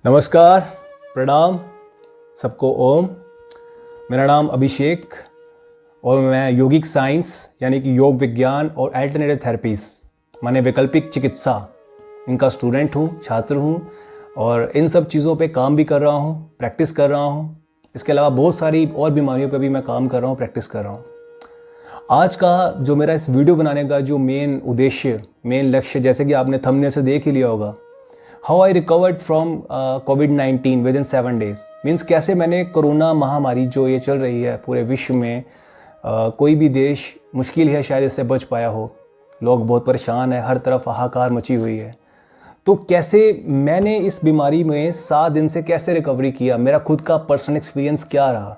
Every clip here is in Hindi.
नमस्कार, प्रणाम सबको। ओम। मेरा नाम अभिषेक और मैं योगिक साइंस यानी कि योग विज्ञान और अल्टरनेटिव थेरेपीज़ माने वैकल्पिक चिकित्सा इनका स्टूडेंट हूँ, छात्र हूँ और इन सब चीज़ों पे काम भी कर रहा हूँ, प्रैक्टिस कर रहा हूँ। इसके अलावा बहुत सारी और बीमारियों पे भी मैं काम कर रहा हूँ, प्रैक्टिस कर रहा हूँ। आज का जो मेरा इस वीडियो बनाने का जो मेन उद्देश्य, मेन लक्ष्य, जैसे कि आपने थंबनेल से देख ही लिया होगा, how I recovered from covid with in 7 days। Means कैसे मैंने कोरोना महामारी जो ये चल रही है पूरे विश्व में, कोई भी देश मुश्किल है शायद इससे बच पाया हो। लोग बहुत परेशान हैं, हर तरफ हाहाकार मची हुई है। तो कैसे मैंने इस बीमारी में 7 दिन से कैसे रिकवरी किया, मेरा खुद का पर्सनल एक्सपीरियंस क्या रहा,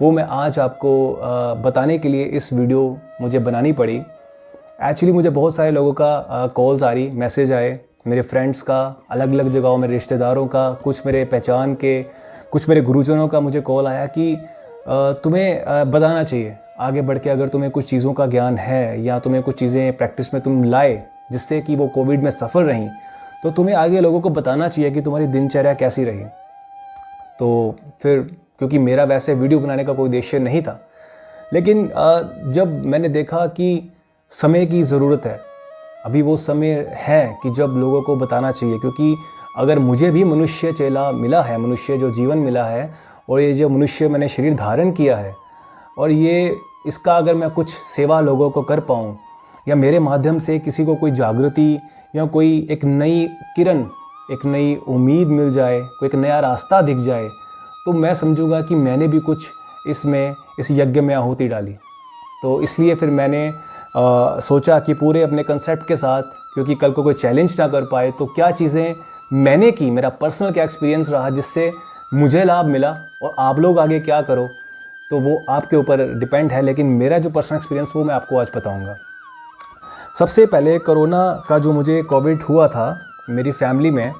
वो मैं आज आपको बताने के लिए इस वीडियो मुझे बनानी पड़ी। एक्चुअली मुझे बहुत सारे लोगों का कॉल्स आ रही, मैसेज आए, मेरे फ्रेंड्स का, अलग अलग जगहों में रिश्तेदारों का, कुछ मेरे पहचान के, कुछ मेरे गुरुजनों का मुझे कॉल आया कि तुम्हें बताना चाहिए आगे बढ़ के, अगर तुम्हें कुछ चीज़ों का ज्ञान है या तुम्हें कुछ चीज़ें प्रैक्टिस में तुम लाए जिससे कि वो कोविड में सफल रहीं, तो तुम्हें आगे लोगों को बताना चाहिए कि तुम्हारी दिनचर्या कैसी रही। तो फिर क्योंकि मेरा वैसे वीडियो बनाने का कोई उद्देश्य नहीं था, लेकिन जब मैंने देखा कि समय की ज़रूरत है, अभी वो समय है कि जब लोगों को बताना चाहिए। क्योंकि अगर मुझे भी मनुष्य चेला मिला है, मनुष्य जो जीवन मिला है, और ये जो मनुष्य मैंने शरीर धारण किया है, और ये इसका अगर मैं कुछ सेवा लोगों को कर पाऊँ या मेरे माध्यम से किसी को कोई जागृति या कोई एक नई किरण, एक नई उम्मीद मिल जाए, कोई एक नया रास्ता दिख जाए, तो मैं समझूंगा कि मैंने भी कुछ इसमें, इस यज्ञ में आहुति डाली। तो इसलिए फिर मैंने सोचा कि पूरे अपने कंसेप्ट के साथ, क्योंकि कल को कोई चैलेंज ना कर पाए, तो क्या चीज़ें मैंने की, मेरा पर्सनल क्या एक्सपीरियंस रहा जिससे मुझे लाभ मिला, और आप लोग आगे क्या करो तो वो आपके ऊपर डिपेंड है। लेकिन मेरा जो पर्सनल एक्सपीरियंस वो मैं आपको आज बताऊंगा। सबसे पहले कोरोना का जो मुझे कोविड हुआ था मेरी फैमिली में,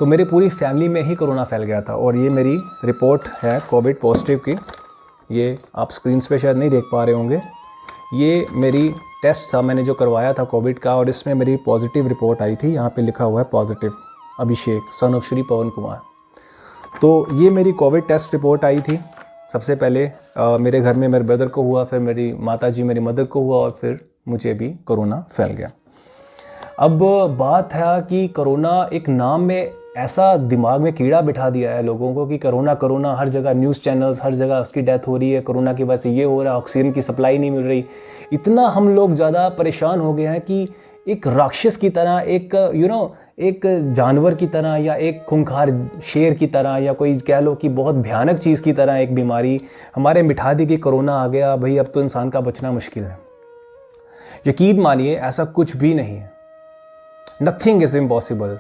तो मेरी पूरी फैमिली में ही कोरोना फैल गया था। और ये मेरी रिपोर्ट है कोविड पॉजिटिव की, ये आप स्क्रीन पे शायद नहीं देख पा रहे होंगे। ये मेरी टेस्ट था मैंने जो करवाया था कोविड का, और इसमें मेरी पॉजिटिव रिपोर्ट आई थी। यहाँ पे लिखा हुआ है positive Abhishek son of Shri Pawan Kumar. तो ये मेरी कोविड टेस्ट रिपोर्ट आई थी। सबसे पहले मेरे घर में मेरे ब्रदर को हुआ, फिर मेरी माताजी मेरी मदर को हुआ, और फिर मुझे भी कोरोना फैल गया। अब बात है कि कोरोना एक नाम में ऐसा दिमाग में कीड़ा बिठा दिया है लोगों को कि कोरोना कोरोना, हर जगह न्यूज़ चैनल्स, हर जगह उसकी डेथ हो रही है, कोरोना की वजह से ये हो रहा है, ऑक्सीजन की सप्लाई नहीं मिल रही। इतना हम लोग ज़्यादा परेशान हो गए हैं कि एक राक्षस की तरह, एक एक जानवर की तरह, या एक खूंखार शेर की तरह, या कोई कह लो कि बहुत भयानक चीज़ की तरह एक बीमारी हमारे मिठा दी कि कोरोना आ गया भाई, अब तो इंसान का बचना मुश्किल है। यकीन मानिए ऐसा कुछ भी नहीं है। Nothing is impossible.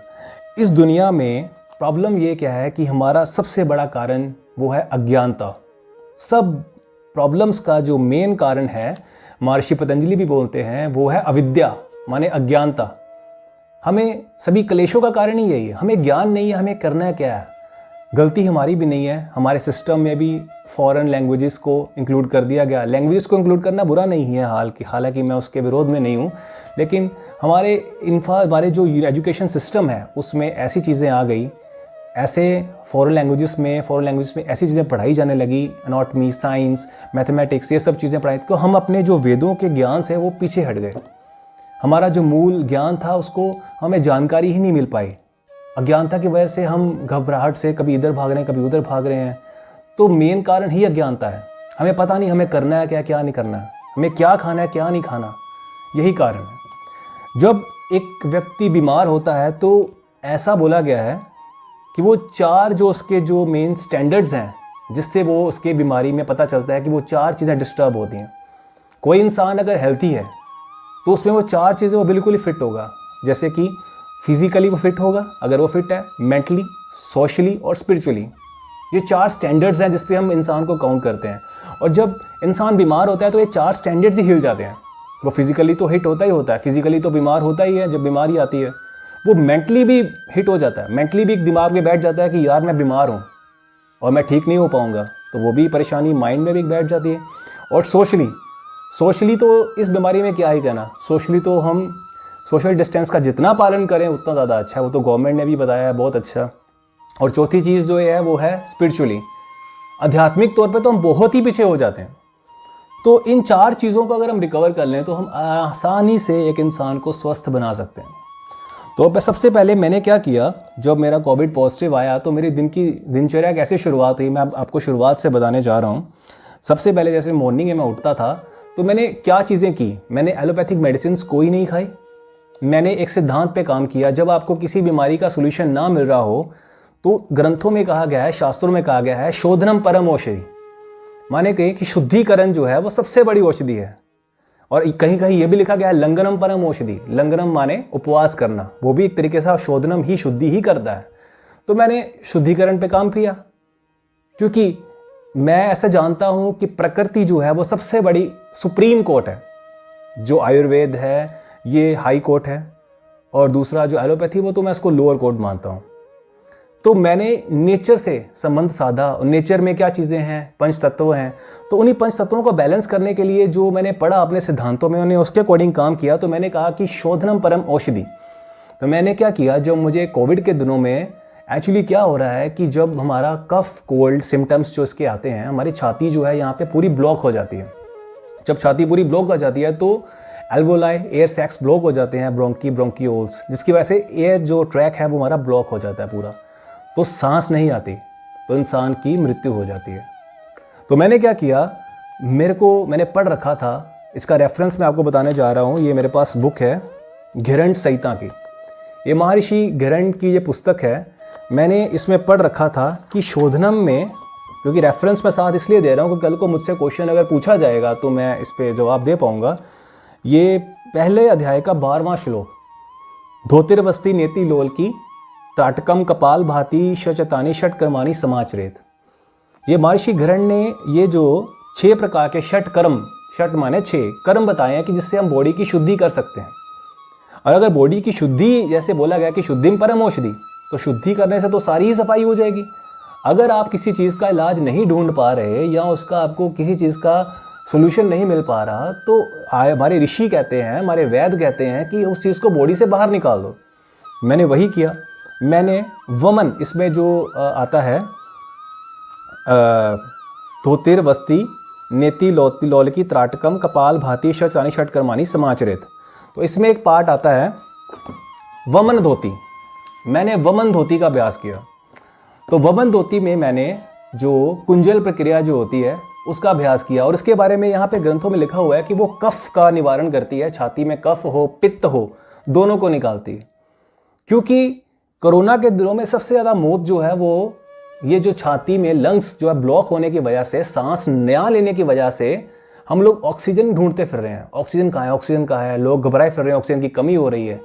इस दुनिया में प्रॉब्लम ये क्या है कि हमारा सबसे बड़ा कारण वो है अज्ञानता। सब प्रॉब्लम्स का जो मेन कारण है, महर्षि पतंजलि भी बोलते हैं, वो है अविद्या माने अज्ञानता। हमें सभी क्लेशों का कारण ही यही है, हमें ज्ञान नहीं है हमें करना क्या है। गलती हमारी भी नहीं है, हमारे सिस्टम में भी फॉरेन लैंग्वेजेस को इंक्लूड कर दिया गया। लैंग्वेजेस को इंक्लूड करना बुरा नहीं है, हालांकि मैं उसके विरोध में नहीं हूँ, लेकिन हमारे जो एजुकेशन सिस्टम है उसमें ऐसी चीज़ें आ गई, ऐसे फॉरेन लैंग्वेजेस में ऐसी चीज़ें पढ़ाई जाने लगी, एनाटॉमी, साइंस, मैथमेटिक्स, ये सब चीज़ें पढ़ाई, तो हम अपने जो वेदों के ज्ञान से वो पीछे हट गए। हमारा जो मूल ज्ञान था उसको हमें जानकारी ही नहीं मिल पाई। अज्ञानता की वजह से हम घबराहट से कभी इधर भाग रहे हैं, कभी उधर भाग रहे हैं। तो मेन कारण ही अज्ञानता है। हमें पता नहीं हमें करना है क्या, क्या नहीं करना है, हमें क्या खाना है, क्या नहीं खाना, यही कारण है। जब एक व्यक्ति बीमार होता है तो ऐसा बोला गया है कि वो 4 जो उसके जो मेन स्टैंडर्ड्स हैं जिससे वो उसके बीमारी में पता चलता है कि वो 4 चीज़ें डिस्टर्ब होती हैं। कोई इंसान अगर हेल्थी है तो उसमें वो 4 चीज़ें वो बिल्कुल ही फिट होगा। जैसे कि फिजिकली वो फिट होगा अगर वो फिट है, मेंटली, सोशली और स्पिरिचुअली। ये 4 स्टैंडर्ड्स हैं जिस पे हम इंसान को काउंट करते हैं। और जब इंसान बीमार होता है तो ये 4 स्टैंडर्ड्स ही हिल जाते हैं। वो फिजिकली तो हिट होता ही होता है, फिजिकली तो बीमार होता ही है जब बीमारी आती है। वो मेंटली भी हिट हो जाता है, मेंटली भी दिमाग में बैठ जाता है कि यार मैं बीमार हूँ और मैं ठीक नहीं हो पाऊँगा, तो वो भी परेशानी माइंड में भी बैठ जाती है। और सोशली तो इस बीमारी में क्या ही कहना, सोशली तो हम सोशल डिस्टेंस का जितना पालन करें उतना ज़्यादा अच्छा है। वो तो गवर्नमेंट ने भी बताया है बहुत अच्छा। और चौथी चीज़ जो है वो है स्पिरिचुअली, आध्यात्मिक तौर पे तो हम बहुत ही पीछे हो जाते हैं। तो इन 4 चीज़ों को अगर हम रिकवर कर लें तो हम आसानी से एक इंसान को स्वस्थ बना सकते हैं। तो सबसे पहले मैंने क्या किया, जब मेरा कोविड पॉजिटिव आया तो मेरी दिनचर्या कैसे शुरुआत हुई, मैं आपको शुरुआत से बताने जा रहा हूँ। सबसे पहले जैसे मॉर्निंग में मैं उठता था तो मैंने क्या चीज़ें की, मैंने एलोपैथिक मेडिसिन कोई नहीं खाई। मैंने एक सिद्धांत पे काम किया, जब आपको किसी बीमारी का सोल्यूशन ना मिल रहा हो तो ग्रंथों में कहा गया है, शास्त्रों में कहा गया है, शोधनम परम औषधि, माने कहीं कि शुद्धिकरण जो है वो सबसे बड़ी औषधि है। और कहीं कहीं ये भी लिखा गया है लंगनम परम औषधि, लंगनम माने उपवास करना, वो भी एक तरीके से शोधनम ही शुद्धि ही करता है। तो मैंने शुद्धिकरण पे काम किया, क्योंकि मैं ऐसा जानता हूं कि प्रकृति जो है वो सबसे बड़ी सुप्रीम कोर्ट है। जो आयुर्वेद है ये हाई कोर्ट है, और दूसरा जो एलोपैथी वो तो मैं इसको लोअर कोर्ट मानता हूं। तो मैंने नेचर से संबंध साधा, और नेचर में क्या चीज़ें हैं, पंच तत्व हैं। तो उन्हीं पंच तत्वों को बैलेंस करने के लिए जो मैंने पढ़ा अपने सिद्धांतों में, उन्हें उसके अकॉर्डिंग काम किया। तो मैंने कहा कि शोधनम परम औषधि। तो मैंने क्या किया, जब मुझे कोविड के दिनों में एक्चुअली क्या हो रहा है कि जब हमारा कफ कोल्ड सिम्टम्स जो इसके आते हैं, हमारी छाती जो है यहाँ पे पूरी ब्लॉक हो जाती है। जब छाती पूरी ब्लॉक हो जाती है तो एल्वोलाई, एयर सैक्स ब्लॉक हो जाते हैं, ब्रोंकियोल्स, जिसकी वजह से एयर जो ट्रैक है वो हमारा ब्लॉक हो जाता है पूरा, तो सांस नहीं आती, तो इंसान की मृत्यु हो जाती है। तो मैंने क्या किया, मैंने पढ़ रखा था, इसका रेफरेंस मैं आपको बताने जा रहा हूँ। ये मेरे पास बुक है घिरंड संहिता की, ये महर्षि घिरंड की ये पुस्तक है। मैंने इसमें पढ़ रखा था कि शोधनम में, क्योंकि रेफरेंस मैं साथ इसलिए दे रहा हूँ कि कल को मुझसे क्वेश्चन अगर पूछा जाएगा तो मैं इस पर जवाब दे पाऊँगा। ये पहले अध्याय का 12वां श्लोक, धोतिर्वस्ती नेति लोल की ताटकम कपाल भाती शचतानी षट कर्माणी समाचरेत। ये महर्षि घिरंड ने ये जो 6 प्रकार के षट कर्म, षट माने 6 कर्म बताए हैं कि जिससे हम बॉडी की शुद्धि कर सकते हैं। और अगर बॉडी की शुद्धि, जैसे बोला गया कि शुद्धिम परम औषधि, तो शुद्धि करने से तो सारी ही सफाई हो जाएगी। अगर आप किसी चीज़ का इलाज नहीं ढूंढ पा रहे या उसका आपको किसी चीज़ का सोल्यूशन नहीं मिल पा रहा, तो हमारे ऋषि कहते हैं, हमारे वैद्य कहते हैं कि उस चीज़ को बॉडी से बाहर निकाल दो। मैंने वही किया। मैंने वमन, इसमें जो आता है धोतिर्वस्ती नेति लोलकी त्राटकम कपाल भाती शचानी षट कर्माणी समाचरित, तो इसमें एक पार्ट आता है वमन धोती। मैंने वमन धोती का अभ्यास किया। तो वमन धोती में मैंने जो कुंजल प्रक्रिया जो होती है उसका अभ्यास किया, और इसके बारे में यहाँ पे ग्रंथों में लिखा हुआ है कि वो कफ का निवारण करती है, छाती में कफ हो पित्त हो दोनों को निकालती है। क्योंकि कोरोना के दिनों में सबसे ज़्यादा मौत जो है वो ये जो छाती में लंग्स जो है ब्लॉक होने की वजह से, सांस नया लेने की वजह से हम लोग ऑक्सीजन ढूंढते फिर रहे हैं। ऑक्सीजन कहाँ है, ऑक्सीजन कहाँ है, लोग घबराए फिर रहे हैं, ऑक्सीजन की कमी हो रही है,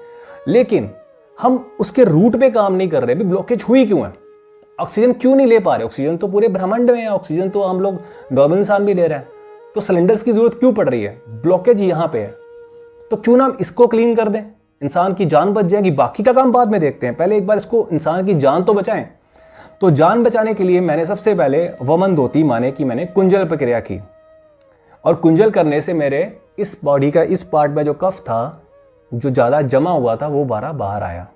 लेकिन हम उसके रूट पे काम नहीं कर रहे। भी ब्लॉकेज हुई क्यों है, ऑक्सीजन क्यों नहीं ले पा रहे? ऑक्सीजन तो पूरे ब्रह्मांड में है, ऑक्सीजन तो हम लोग नॉर्मल इंसान भी ले रहे हैं, तो सिलेंडर्स की जरूरत क्यों पड़ रही है? ब्लॉकेज यहाँ पे है। तो क्यों ना इसको क्लीन कर दें, इंसान की जान बच जाएगी। बाकी का काम बाद में देखते हैं, पहले एक बार इसको, इंसान की जान तो बचाएं। तो जान बचाने के लिए मैंने सबसे पहले वमन धोती, माने कि मैंने कुंजल प्रक्रिया की, और कुंजल करने से मेरे इस बॉडी का इस पार्ट में जो कफ था, जो ज़्यादा जमा हुआ था, वो बाहर आया।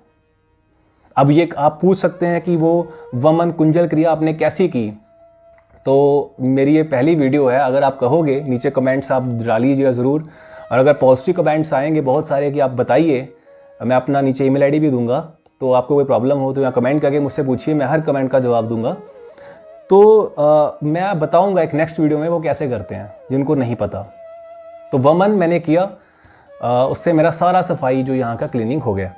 अब ये आप पूछ सकते हैं कि वो वमन कुंजल क्रिया आपने कैसी की? तो मेरी ये पहली वीडियो है, अगर आप कहोगे नीचे कमेंट्स आप डालिएगा ज़रूर, और अगर पॉजिटिव कमेंट्स आएंगे बहुत सारे कि आप बताइए, मैं अपना नीचे ईमेल आईडी भी दूंगा, तो आपको कोई प्रॉब्लम हो तो यहाँ कमेंट करके मुझसे पूछिए, मैं हर कमेंट का जवाब दूंगा। तो मैं बताऊंगा एक नेक्स्ट वीडियो में वो कैसे करते हैं जिनको नहीं पता। तो वमन मैंने किया, उससे मेरा सारा सफाई जो यहाँ का क्लीनिंग हो गया।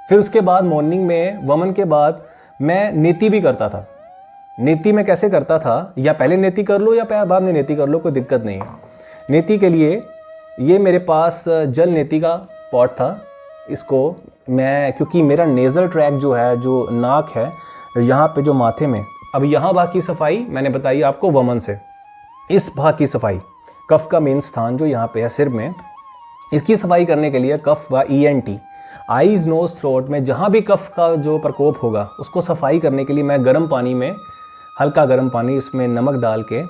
फिर उसके बाद मॉर्निंग में वमन के बाद मैं नेति भी करता था। नेति में कैसे करता था, या पहले नेति कर लो या बाद में नेति कर लो, कोई दिक्कत नहीं है। नेति के लिए ये मेरे पास जल नेति का पॉट था। इसको मैं, क्योंकि मेरा नेज़ल ट्रैक जो है, जो नाक है यहाँ पे जो माथे में, अब यहाँ भाग की सफाई मैंने बताई आपको वमन से। इस भाग की सफाई, कफ का मेन स्थान जो यहाँ पे है सिर में, इसकी सफाई करने के लिए कफ व ENT, आईज नोज थ्रोट में जहाँ भी कफ का जो प्रकोप होगा उसको सफाई करने के लिए मैं गर्म पानी में, हल्का गर्म पानी, इसमें नमक डाल के,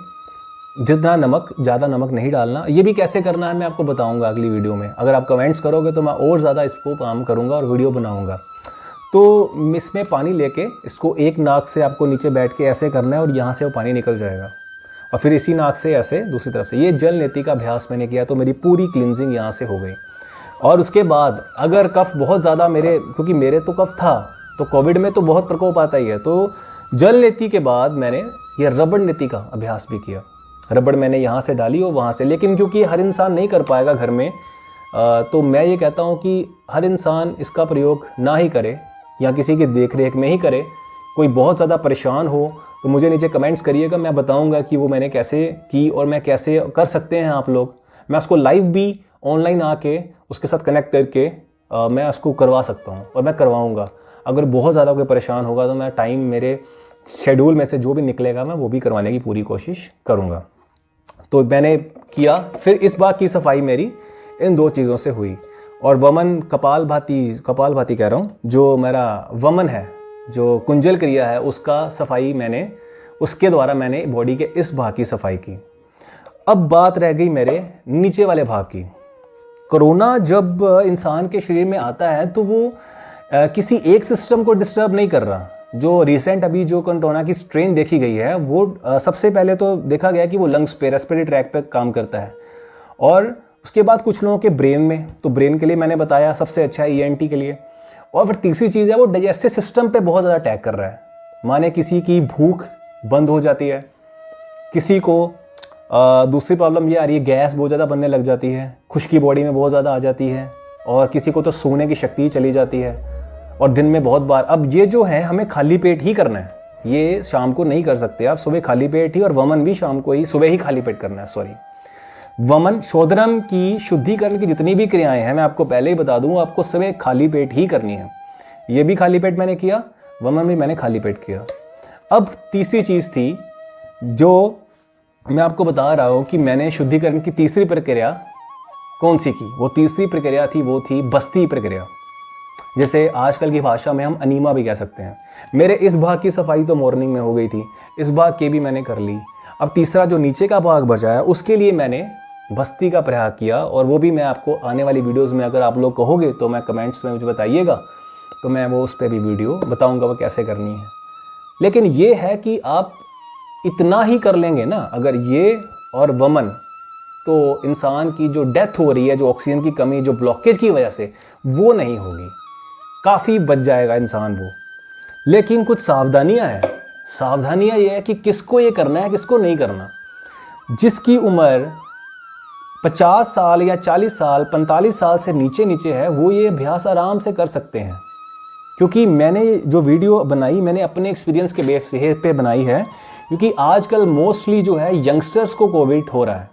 जितना नमक, ज़्यादा नमक नहीं डालना। ये भी कैसे करना है मैं आपको बताऊंगा अगली वीडियो में। अगर आप कमेंट्स करोगे तो मैं और ज़्यादा इसको काम करूंगा और वीडियो बनाऊंगा। तो इसमें पानी लेके इसको एक नाक से आपको नीचे बैठ के ऐसे करना है और यहाँ से वो पानी निकल जाएगा, और फिर इसी नाक से ऐसे दूसरी तरफ से। ये जल नेति का अभ्यास मैंने किया तो मेरी पूरी क्लिनजिंग यहाँ से हो गई। और उसके बाद अगर कफ बहुत ज़्यादा क्योंकि मेरे तो कफ था, तो कोविड में तो बहुत प्रकोप आता ही है, तो जल नेति के बाद मैंने ये रबड़ नेति का अभ्यास भी किया। रबड़ मैंने यहाँ से डाली और वहाँ से, लेकिन क्योंकि हर इंसान नहीं कर पाएगा घर में, तो मैं ये कहता हूँ कि हर इंसान इसका प्रयोग ना ही करे या किसी की देख रेख में ही करे। कोई बहुत ज़्यादा परेशान हो तो मुझे नीचे कमेंट्स करिएगा, मैं बताऊँगा कि वो मैंने कैसे की और मैं कैसे कर सकते हैं आप लोग। मैं उसको लाइव भी ऑनलाइन आके उसके साथ कनेक्ट करके मैं उसको करवा सकता हूँ और मैं करवाऊँगा। अगर बहुत ज़्यादा कोई परेशान होगा तो मैं टाइम मेरे शेड्यूल में से जो भी निकलेगा मैं वो भी करवाने की पूरी कोशिश करूँगा। तो मैंने किया। फिर इस बार की सफाई मेरी इन दो चीज़ों से हुई। और वमन कपालभाति कह रहा हूँ, जो मेरा वमन है, जो कुंजल क्रिया है, उसका सफाई उसके द्वारा मैंने बॉडी के इस भाग की सफाई की। अब बात रह गई मेरे नीचे वाले भाग की। कोरोना जब इंसान के शरीर में आता है तो वो किसी एक सिस्टम को डिस्टर्ब नहीं कर रहा। जो रिसेंट अभी जो कोरोना की स्ट्रेन देखी गई है वो सबसे पहले तो देखा गया कि वो लंग्स पे, रेस्पिरेटरी ट्रैक पे काम करता है, और उसके बाद कुछ लोगों के ब्रेन में, तो ब्रेन के लिए मैंने बताया सबसे अच्छा है ENT के लिए। और फिर तीसरी चीज़ है वो डाइजेस्टिव सिस्टम पे बहुत ज़्यादा अटैक कर रहा है। माने किसी की भूख बंद हो जाती है, किसी को दूसरी प्रॉब्लम ये आ रही है, गैस बहुत ज़्यादा बनने लग जाती है, खुश्की बॉडी में बहुत ज़्यादा आ जाती है, और किसी को तो सूंघने की शक्ति चली जाती है, और दिन में बहुत बार। अब ये जो है हमें खाली पेट ही करना है, ये शाम को नहीं कर सकते आप, सुबह खाली पेट ही, और वमन भी शाम को ही, सुबह ही खाली पेट करना है। सॉरी, वमन शोधनम की शुद्धिकरण की जितनी भी क्रियाएं हैं मैं आपको पहले ही बता दूं, आपको सुबह खाली पेट ही करनी है। ये भी खाली पेट मैंने किया, वमन भी मैंने खाली पेट किया। अब तीसरी चीज़ थी जो मैं आपको बता रहा हूँ कि मैंने शुद्धिकरण की तीसरी प्रक्रिया कौन सी की। वो तीसरी प्रक्रिया थी, वो थी बस्ती प्रक्रिया, जैसे आजकल की भाषा में हम अनीमा भी कह सकते हैं। मेरे इस भाग की सफाई तो मॉर्निंग में हो गई थी, इस भाग की भी मैंने कर ली। अब तीसरा जो नीचे का भाग बचा है उसके लिए मैंने बस्ती का प्रयाग किया, और वो भी मैं आपको आने वाली वीडियोस में, अगर आप लोग कहोगे तो मैं कमेंट्स में मुझे बताइएगा, तो मैं वो उस पर भी वीडियो बताऊंगा वो कैसे करनी है। लेकिन ये है कि आप इतना ही कर लेंगे ना, अगर ये और वमन, तो इंसान की जो डेथ हो रही है, जो ऑक्सीजन की कमी, जो ब्लॉकेज की वजह से, वो नहीं होगी, काफ़ी बच जाएगा इंसान वो। लेकिन कुछ सावधानियां हैं। सावधानियां ये है कि किसको ये करना है, किसको नहीं करना। जिसकी उम्र 50 साल या 40 साल 45 साल से नीचे है वो ये अभ्यास आराम से कर सकते हैं, क्योंकि मैंने जो वीडियो बनाई मैंने अपने एक्सपीरियंस के बेस पे बनाई है। क्योंकि आजकल मोस्टली जो है यंगस्टर्स को कोविड हो रहा है,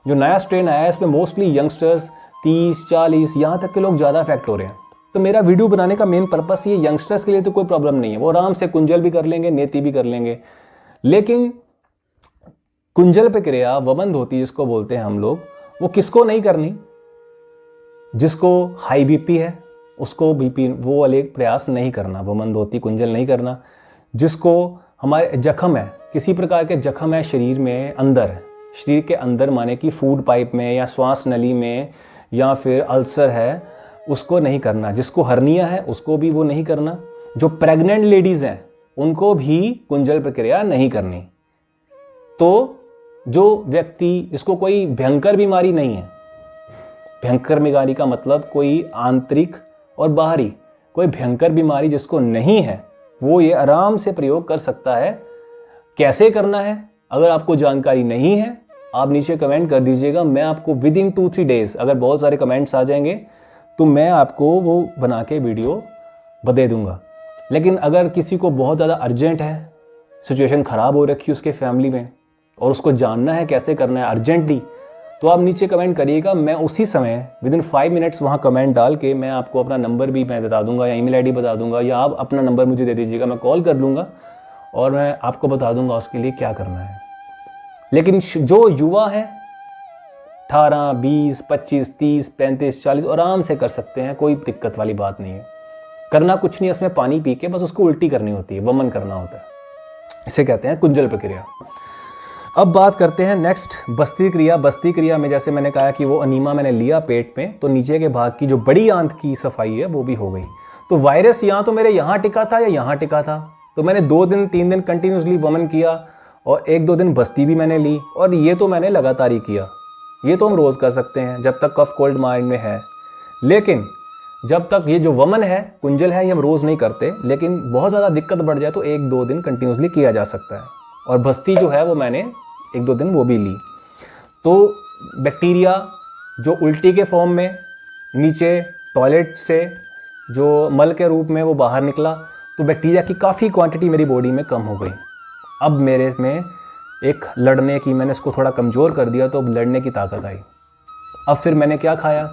जो नया स्ट्रेन आया है इसमें मोस्टली यंगस्टर्स 30-40 यहाँ तक के लोग ज़्यादा अफेक्ट हो रहे हैं। तो मेरा वीडियो बनाने का मेन पर्पस ये, यंगस्टर्स के लिए तो कोई प्रॉब्लम नहीं है, वो आराम से कुंजल भी कर लेंगे, नेति भी कर लेंगे। लेकिन कुंजल प्रक्रिया, वमन धोती जिसको बोलते हैं हम लोग, वो किसको नहीं करनी? जिसको हाई बीपी है उसको बीपी वो वाले प्रयास नहीं करना, वमन धोती कुंजल नहीं करना। जिसको हमारे जख्म है, किसी प्रकार के जख्म है शरीर में अंदर, शरीर के अंदर माने कि फूड पाइप में या श्वास नली में या फिर अल्सर है, उसको नहीं करना। जिसको हर्निया है उसको भी वो नहीं करना। जो प्रेग्नेंट लेडीज़ हैं उनको भी कुंजल प्रक्रिया नहीं करनी। तो जो व्यक्ति जिसको कोई भयंकर बीमारी नहीं है, भयंकर बीमारी का मतलब कोई आंतरिक और बाहरी कोई भयंकर बीमारी जिसको नहीं है, वो ये आराम से प्रयोग कर सकता है। कैसे करना है अगर आपको जानकारी नहीं है, आप नीचे कमेंट कर दीजिएगा, मैं आपको विद इन 2-3 डेज, अगर बहुत सारे कमेंट्स आ जाएंगे तो मैं आपको वो बना के वीडियो दे दूंगा। लेकिन अगर किसी को बहुत ज़्यादा अर्जेंट है, सिचुएशन ख़राब हो रखी है उसके फैमिली में और उसको जानना है कैसे करना है अर्जेंटली, तो आप नीचे कमेंट करिएगा, मैं उसी समय विद इन 5 मिनट्स वहाँ कमेंट डाल के मैं आपको अपना नंबर भी मैं बता दूंगा या ईमेल आईडी बता दूंगा, या आप अपना नंबर मुझे दे दीजिएगा, मैं कॉल कर लूँगा और मैं आपको बता दूंगा उसके लिए क्या करना है। लेकिन जो युवा हैं 18, 20, 25, 30, 35, 40 आराम से कर सकते हैं, कोई दिक्कत वाली बात नहीं है। करना कुछ नहीं है, उसमें पानी पी के बस उसको उल्टी करनी होती है, वमन करना होता है, इसे कहते हैं कुंजल प्रक्रिया। अब बात करते हैं नेक्स्ट बस्ती क्रिया। बस्ती क्रिया में जैसे मैंने कहा कि वो अनीमा मैंने लिया पेट में, तो नीचे के भाग की जो बड़ी आंत की सफाई है वो भी हो गई। तो वायरस या तो मेरे यहाँ टिका था या यहाँ टिका था। तो मैंने 2 दिन 3 दिन कंटिन्यूसली वमन किया और 1-2 दिन बस्ती भी मैंने ली, और ये तो मैंने लगातार ही किया। ये तो हम रोज़ कर सकते हैं जब तक कफ कोल्ड माइंड में है। लेकिन जब तक ये जो वमन है, कुंजल है, ये हम रोज़ नहीं करते, लेकिन बहुत ज़्यादा दिक्कत बढ़ जाए तो 1-2 दिन कंटिन्यूसली किया जा सकता है। और बस्ती जो है वो मैंने 1-2 दिन वो भी ली। तो बैक्टीरिया जो उल्टी के फॉर्म में नीचे टॉयलेट से जो मल के रूप में वो बाहर निकला, तो बैक्टीरिया की काफ़ी क्वांटिटी मेरी बॉडी में कम हो गई। अब मेरे में एक लड़ने की, मैंने इसको थोड़ा कमज़ोर कर दिया, तो अब लड़ने की ताकत आई। अब फिर मैंने क्या खाया,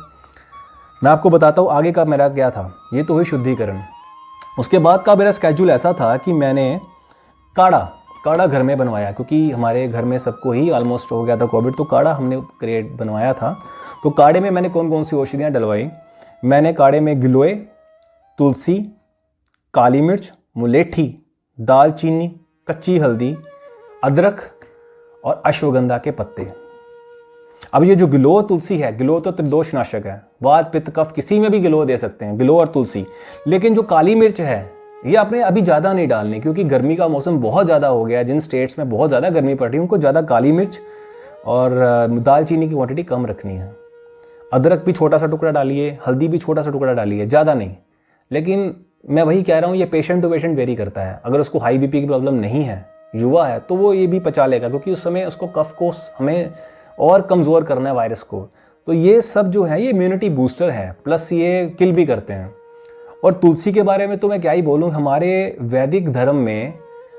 मैं आपको बताता हूँ आगे का मेरा क्या था। ये तो हुई शुद्धिकरण। उसके बाद का मेरा स्केड्यूल ऐसा था कि मैंने काढ़ा घर में बनवाया, क्योंकि हमारे घर में सबको ही ऑलमोस्ट हो गया था कोविड, तो काढ़ा हमने बनवाया था। तो काढ़े में मैंने कौन कौन सी औषधियाँ डलवाई। मैंने काढ़े में गिलोय, तुलसी, काली मिर्च, मुलेठी, दालचीनी, कच्ची हल्दी, अदरक और अश्वगंधा के पत्ते। अब ये जो गिलोय तुलसी है, गिलोय तो त्रिदोष नाशक है, वात पित्त कफ किसी में भी गिलोय दे सकते हैं, गिलोय और तुलसी। लेकिन जो काली मिर्च है ये आपने अभी ज़्यादा नहीं डालनी, क्योंकि गर्मी का मौसम बहुत ज़्यादा हो गया है। जिन स्टेट्स में बहुत ज़्यादा गर्मी पड़ रही है उनको ज़्यादा काली मिर्च और दालचीनी की क्वांटिटी कम रखनी है। अदरक भी छोटा सा टुकड़ा डालिए, हल्दी भी छोटा सा टुकड़ा डालिए, ज़्यादा नहीं। लेकिन मैं वही कह रहा हूँ, ये पेशेंट टू पेशेंट वेरी करता है। अगर उसको हाई बीपी की प्रॉब्लम नहीं है, युवा है, तो वो ये भी पचा लेगा, क्योंकि उस समय उसको कफ को हमें और कमज़ोर करना है, वायरस को। तो ये सब जो है ये इम्यूनिटी बूस्टर है, प्लस ये किल भी करते हैं। और तुलसी के बारे में तो मैं क्या ही बोलूँ, हमारे वैदिक धर्म में,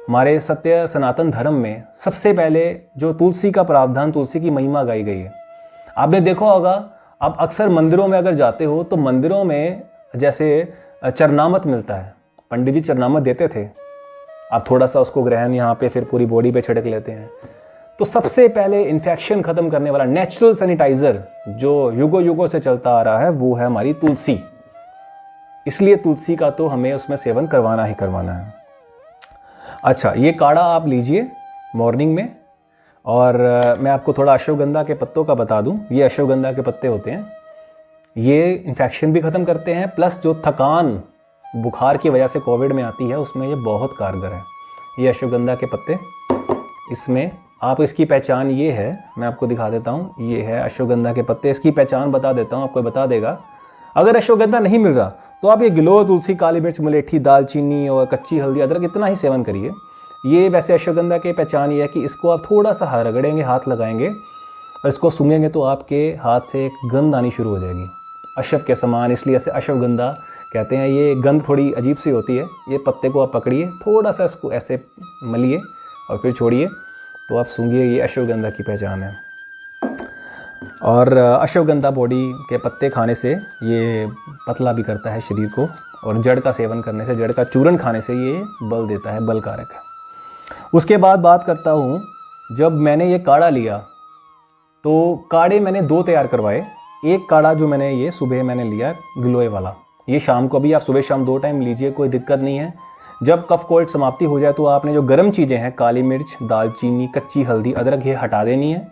हमारे सत्य सनातन धर्म में सबसे पहले जो तुलसी का प्रावधान, तुलसी की महिमा गाई गई है। आपने देखा होगा, आप अक्सर मंदिरों में अगर जाते हो तो मंदिरों में जैसे चरनामत मिलता है, पंडित जी चरनामत देते थे, आप थोड़ा सा उसको ग्रहण यहाँ पे फिर पूरी बॉडी पे छिड़क लेते हैं। तो सबसे पहले इन्फेक्शन ख़त्म करने वाला नेचुरल सैनिटाइज़र जो युगों युगों से चलता आ रहा है वो है हमारी तुलसी। इसलिए तुलसी का तो हमें उसमें सेवन करवाना ही करवाना है। अच्छा, ये काढ़ा आप लीजिए मॉर्निंग में। और मैं आपको थोड़ा अश्वगंधा के पत्तों का बता दूं। ये अश्वगंधा के पत्ते होते हैं, ये इन्फेक्शन भी ख़त्म करते हैं, प्लस जो थकान बुखार की वजह से कोविड में आती है उसमें ये बहुत कारगर है। ये अश्वगंधा के पत्ते, इसमें आप, इसकी पहचान ये है, मैं आपको दिखा देता हूँ। ये है अश्वगंधा के पत्ते, इसकी पहचान बता देता हूँ, आपको बता देगा। अगर अश्वगंधा नहीं मिल रहा तो आप ये गिलोय, तुलसी, काली मिर्च, मुलेठी, दालचीनी और कच्ची हल्दी, अदरक इतना ही सेवन करिए। ये वैसे अश्वगंधा की पहचान ये है कि इसको आप थोड़ा सा रगड़ेंगे, हाथ लगाएंगे और इसको सूंघेंगे तो आपके हाथ से एक गंध आनी शुरू हो जाएगी, अश्व के समान। इसलिए ऐसे अश्वगंधा कहते हैं। ये गंध थोड़ी अजीब सी होती है। ये पत्ते को आप पकड़िए, थोड़ा सा इसको ऐसे मलिए और फिर छोड़िए तो आप सूंघिए, ये अश्वगंधा की पहचान है। और अश्वगंधा बॉडी के पत्ते खाने से ये पतला भी करता है शरीर को, और जड़ का सेवन करने से, जड़ का चूर्ण खाने से ये बल देता है, बल कारक है। उसके बाद बात करता हूँ, जब मैंने ये काढ़ा लिया तो काढ़े मैंने 2 तैयार करवाए। एक काढ़ा जो मैंने ये सुबह मैंने लिया गिलोय वाला, ये शाम को भी आप सुबह शाम 2 टाइम लीजिए, कोई दिक्कत नहीं है। जब कफ कोल्ड समाप्ति हो जाए तो आपने जो गर्म चीज़ें हैं, काली मिर्च, दालचीनी, कच्ची हल्दी, अदरक, ये हटा देनी है।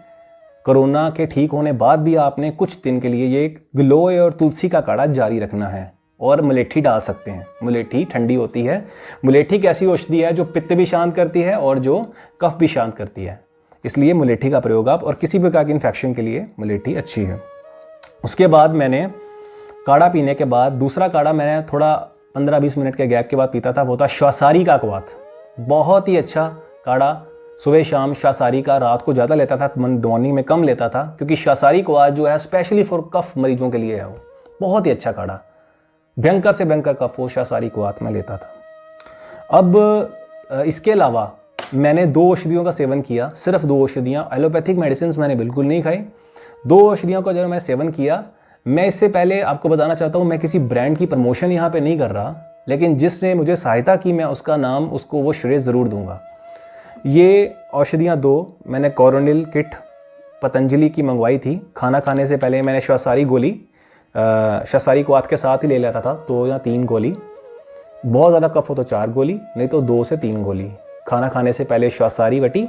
कोरोना के ठीक होने बाद भी आपने कुछ दिन के लिए ये गिलोय और तुलसी का काढ़ा जारी रखना है। और मुलेठी डाल सकते हैं, मुलेठी ठंडी होती है। मुलेठी एक ऐसी औषधि है जो पित्त भी शांत करती है और जो कफ भी शांत करती है, इसलिए मुलेठी का प्रयोग आप, और किसी प्रकार की इन्फेक्शन के लिए मुलेठी अच्छी है। उसके बाद मैंने काढ़ा पीने के बाद दूसरा काढ़ा मैंने थोड़ा 15-20 मिनट के गैप के बाद पीता था, वो था श्वासारी का क्वाथ। बहुत ही अच्छा काढ़ा, सुबह शाम श्वासारी का। रात को ज़्यादा लेता था, मॉर्निंग में कम लेता था, क्योंकि श्वासारी क्वाथ जो है स्पेशली फॉर कफ मरीजों के लिए है। वो बहुत ही अच्छा काढ़ा, भयंकर से भयंकर कफ हो श्वासारी क्वाथ में लेता था। अब इसके अलावा मैंने 2 औषधियों का सेवन किया, सिर्फ 2 औषधियाँ। एलोपैथिक मेडिसिन मैंने बिल्कुल नहीं खाई। 2 औषधियों का जो मैं सेवन किया। मैं इससे पहले आपको बताना चाहता हूँ, मैं किसी ब्रांड की प्रमोशन यहाँ पे नहीं कर रहा, लेकिन जिसने मुझे सहायता की मैं उसका नाम, उसको वो श्रेय ज़रूर दूंगा। ये औषधियाँ 2 मैंने कोरोनिल किट पतंजलि की मंगवाई थी। खाना खाने से पहले मैंने श्वासारी गोली, श्वासारी क्वाथ के साथ ही ले लेता था, 2 या 3 गोली। बहुत ज़्यादा कफ हो तो 4 गोली, नहीं तो 2 से 3 गोली। खाना खाने से पहले श्वासारी वटी,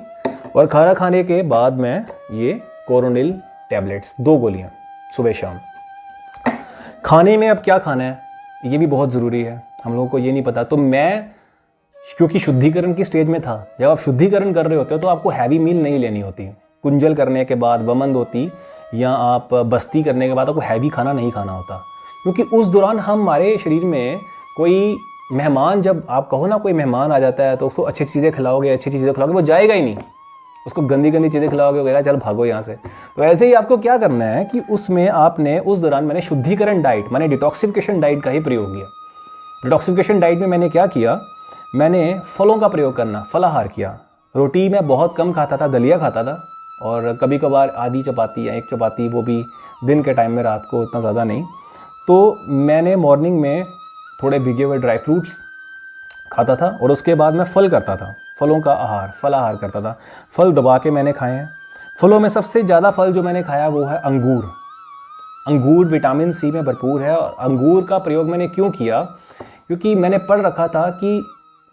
और खाना खाने के बाद मैं ये कोरोनिल टैबलेट्स 2 गोलियाँ सुबह शाम। खाने में अब क्या खाना है ये भी बहुत ज़रूरी है। हम लोगों को ये नहीं पता। तो मैं क्योंकि शुद्धिकरण की स्टेज में था, जब आप शुद्धिकरण कर रहे होते हो तो आपको हैवी मील नहीं लेनी होती। कुंजल करने के बाद, वमन होती या आप बस्ती करने के बाद आपको हैवी खाना नहीं खाना होता, क्योंकि उस दौरान हमारे शरीर में कोई मेहमान, जब आप कहो ना कोई मेहमान आ जाता है तो उसको अच्छी चीज़ें खिलाओगे, अच्छी चीज़ें खिलाओगे, वो जाएगा ही नहीं। उसको गंदी गंदी चीज़ें खिलाओगे, वो कहेगा चल भागो यहाँ से। तो ऐसे ही आपको क्या करना है कि उसमें आपने उस दौरान मैंने शुद्धिकरण डाइट, मैंने डिटॉक्सिफिकेशन डाइट का ही प्रयोग किया। डिटॉक्सिफिकेशन डाइट में मैंने क्या किया, मैंने फलों का प्रयोग करना, फलाहार किया। रोटी मैं बहुत कम खाता था, दलिया खाता था, और कभी कभार आधी चपाती या एक चपाती, वो भी दिन के टाइम में, रात को उतना ज़्यादा नहीं। तो मैंने मॉर्निंग में थोड़े भिगे हुए ड्राई फ्रूट्स खाता था और उसके बाद मैं फल करता था, फलों का आहार, फलाहार करता था। फल दबा के मैंने खाए हैं। फलों में सबसे ज़्यादा फल जो मैंने खाया वो है अंगूर। अंगूर विटामिन सी में भरपूर है। और अंगूर का प्रयोग मैंने क्यों किया, क्योंकि मैंने पढ़ रखा था कि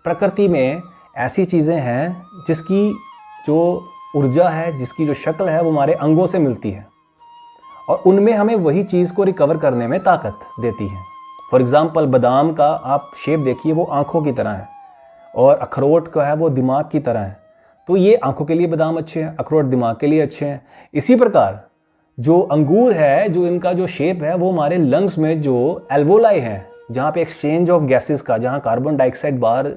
प्रकृति में ऐसी चीज़ें हैं जिसकी जो ऊर्जा है, जिसकी जो शक्ल है, वो हमारे अंगों से मिलती है और उनमें हमें वही चीज़ को रिकवर करने में ताकत देती है। फॉर एग्ज़ाम्पल, बादाम का आप शेप देखिए, वो आँखों की तरह है, और अखरोट का है वो दिमाग की तरह है। तो ये आँखों के लिए बादाम अच्छे हैं, अखरोट दिमाग के लिए अच्छे हैं। इसी प्रकार जो अंगूर है, जो इनका जो शेप है, वो हमारे लंग्स में जो एल्वोलाई है, जहाँ पे एक्सचेंज ऑफ गैसेस का, जहाँ कार्बन डाइऑक्साइड बाहर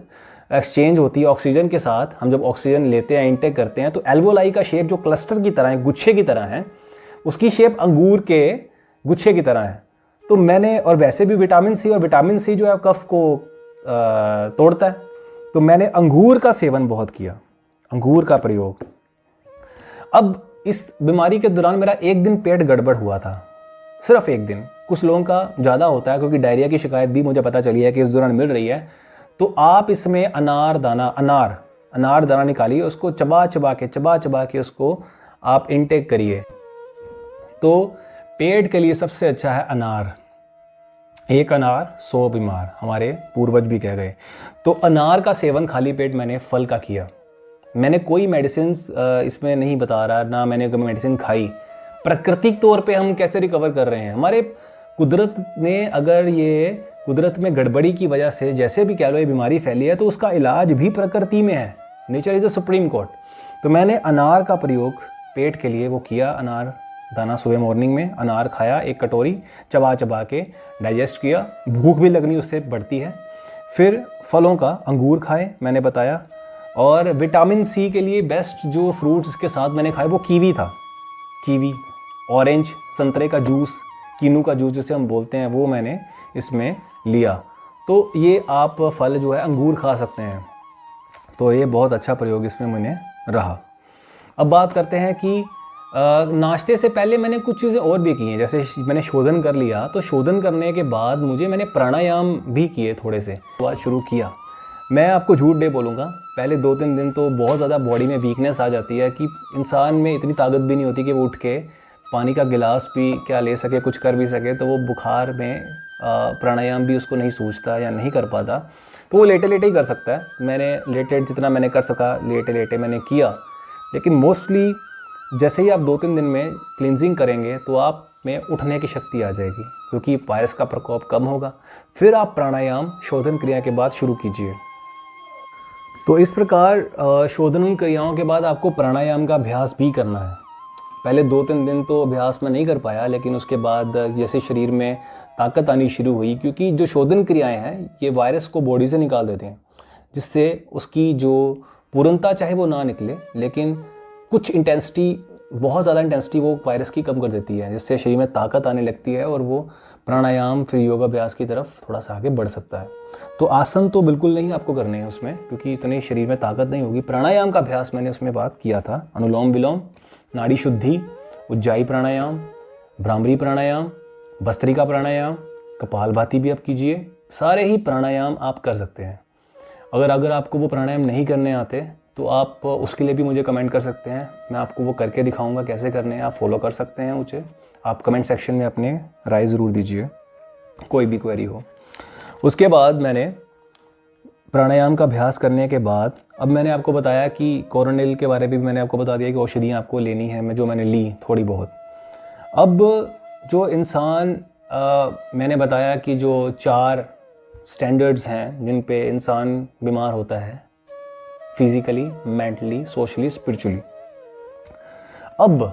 एक्सचेंज होती है ऑक्सीजन के साथ, हम जब ऑक्सीजन लेते हैं, इंटेक करते हैं, तो एल्वोलाई का शेप जो क्लस्टर की तरह है, गुच्छे की तरह है, उसकी शेप अंगूर के गुच्छे की तरह है। तो मैंने, और वैसे भी विटामिन सी जो है कफ को तोड़ता है, तो मैंने अंगूर का सेवन बहुत किया, अंगूर का प्रयोग। अब इस बीमारी के दौरान मेरा एक दिन पेट गड़बड़ हुआ था, सिर्फ एक दिन। कुछ लोगों का ज़्यादा होता है, क्योंकि डायरिया की शिकायत भी मुझे पता चली है कि इस दौरान मिल रही है। तो आप इसमें अनार दाना निकालिए, उसको चबा चबा के उसको आप इनटेक करिए। तो पेट के लिए सबसे अच्छा है अनार। एक अनार 100 बीमार, हमारे पूर्वज भी कह गए। तो अनार का सेवन खाली पेट मैंने फल का किया। मैंने कोई मेडिसिन इसमें नहीं बता रहा, ना मैंने कोई मेडिसिन खाई। प्राकृतिक तौर पे हम कैसे रिकवर कर रहे हैं, हमारे कुदरत ने, अगर ये कुदरत में गड़बड़ी की वजह से जैसे भी कह लो ये बीमारी फैली है, तो उसका इलाज भी प्रकृति में है। Nature is a supreme court. तो मैंने अनार का प्रयोग पेट के लिए वो किया। अनार दाना सुबह मॉर्निंग में अनार खाया, एक कटोरी, चबा के डाइजेस्ट किया। भूख भी लगनी उससे बढ़ती है। फिर फलों का अंगूर खाए, मैंने बताया। और विटामिन सी के लिए बेस्ट जो फ्रूट्स इसके साथ मैंने खाए वो कीवी था। कीवी, ऑरेंज, संतरे का जूस, कीनू का जूस जिसे हम बोलते हैं, वो मैंने इसमें लिया। तो ये आप फल जो है अंगूर खा सकते हैं। तो ये बहुत अच्छा प्रयोग इसमें मैंने रहा। अब बात करते हैं कि नाश्ते से पहले मैंने कुछ चीज़ें और भी की हैं। जैसे मैंने शोधन कर लिया, तो शोधन करने के बाद मैंने प्राणायाम भी किए थोड़े से, बाद शुरू किया। मैं आपको झूठ नहीं बोलूँगा, पहले 2-3 दिन तो बहुत ज़्यादा बॉडी में वीकनेस आ जाती है कि इंसान में इतनी ताकत भी नहीं होती कि वो उठ के पानी का गिलास भी क्या ले सके, कुछ कर भी सके। तो वो बुखार में प्राणायाम भी उसको नहीं सूझता या नहीं कर पाता, तो वो लेटे लेटे ही कर सकता है। मैंने लेटे जितना मैंने कर सका लेटे लेटे मैंने किया। लेकिन मोस्टली जैसे ही आप 2-3 दिन में क्लिनजिंग करेंगे तो आप में उठने की शक्ति आ जाएगी, क्योंकि वायरस का प्रकोप कम होगा। फिर आप प्राणायाम शोधन क्रिया के बाद शुरू कीजिए। तो इस प्रकार शोधन क्रियाओं के बाद आपको प्राणायाम का अभ्यास भी करना है। पहले 2-3 दिन तो अभ्यास में नहीं कर पाया, लेकिन उसके बाद जैसे शरीर में ताकत आनी शुरू हुई, क्योंकि जो शोधन क्रियाएं हैं ये वायरस को बॉडी से निकाल देते हैं, जिससे उसकी जो पूर्णता चाहे वो ना निकले, लेकिन कुछ इंटेंसिटी, बहुत ज़्यादा इंटेंसिटी वो वायरस की कम कर देती है, जिससे शरीर में ताकत आने लगती है और वो प्राणायाम फिर योगाभ्यास की तरफ थोड़ा सा आगे बढ़ सकता है। तो आसन तो बिल्कुल नहीं आपको करने हैं उसमें, क्योंकि इतने शरीर में ताकत नहीं होगी। प्राणायाम का अभ्यास मैंने उसमें बात किया था, अनुलोम विलोम, नाड़ी शुद्धि, उज्जाई प्राणायाम, भ्रामरी प्राणायाम, भस्त्रिका प्राणायाम, कपालभाति भी आप कीजिए। सारे ही प्राणायाम आप कर सकते हैं। अगर आपको वो प्राणायाम नहीं करने आते तो आप उसके लिए भी मुझे कमेंट कर सकते हैं, मैं आपको वो करके दिखाऊंगा कैसे करने हैं। आप फॉलो कर सकते हैं मुझे। आप कमेंट सेक्शन में अपने राय ज़रूर दीजिए, कोई भी क्वेरी हो। उसके बाद मैंने प्राणायाम का अभ्यास करने के बाद, अब मैंने आपको बताया कि कोरोनिल के बारे में भी मैंने आपको बता दिया कि औषधियाँ आपको लेनी है, जो मैंने ली थोड़ी बहुत। अब जो इंसान मैंने बताया कि जो 4 स्टैंडर्ड्स हैं जिन पे इंसान बीमार होता है, फिजिकली, मेंटली, सोशली, स्पिरिचुअली। अब